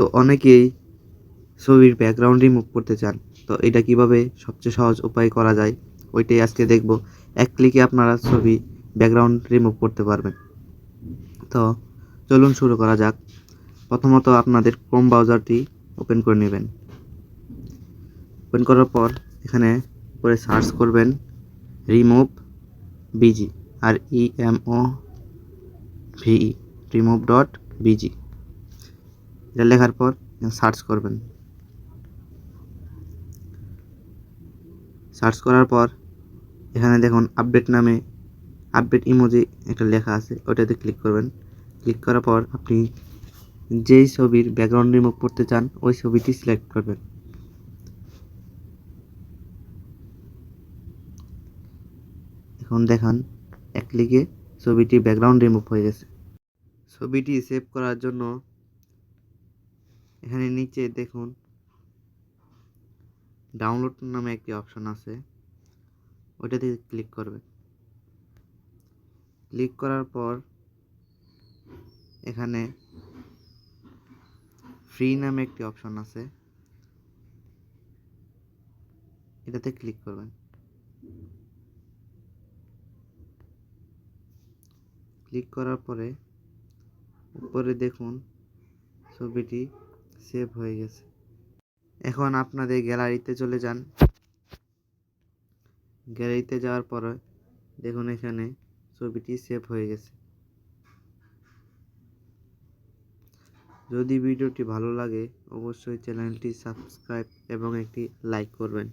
তো অনেকেই ছবির ব্যাকগ্রাউন্ড রিমুভ করতে চান। তো এটা কিভাবে সবচেয়ে সহজ উপায় করা যায় ওইটাই আজকে দেখব। এক ক্লিকে আপনারা ছবি ব্যাকগ্রাউন্ড রিমুভ করতে পারবেন। তো চলুন শুরু করা যাক। প্রথমত আপনাদের ক্রোম ব্রাউজারটি ওপেন করে নেবেন। ওপেন করার পর এখানে উপরে সার্চ করবেন রিমুভ বিজি, আর REMOVE remove.bg। এটা লেখার পর সার্চ করবেন। সার্চ করার পর এখানে দেখুন আপডেট নামে আপডেট ইমোজি একটা লেখা আছে, ওটাতে ক্লিক করবেন। ক্লিক করার পর আপনি যেই ছবির ব্যাকগ্রাউন্ড রিমুভ করতে চান ওই ছবিটি সিলেক্ট করবেন। এখন দেখান এক ক্লিকে ছবিটি ব্যাকগ্রাউন্ড রিমুভ হয়ে গেছে। ছবিটি সেভ করার জন্য এখানে নিচে দেখুন ডাউনলোড নামে একটি অপশন আছে, ওইটাতে ক্লিক করবেন। ক্লিক করার পর এখানে ফ্রি নামে একটি অপশন আছে, এটাতে ক্লিক করবেন। ক্লিক করার পরে উপরে দেখুন ছবিটি সেভ হয়ে গেছে। এখন আপনাদের গ্যালারিতে চলে যান। গ্যালারিতে যাওয়ার পরে দেখুন এখানে ছবিটি সেভ হয়ে গেছে। যদি ভিডিওটি ভালো লাগে অবশ্যই চ্যানেলটি সাবস্ক্রাইব এবং একটি লাইক করবেন।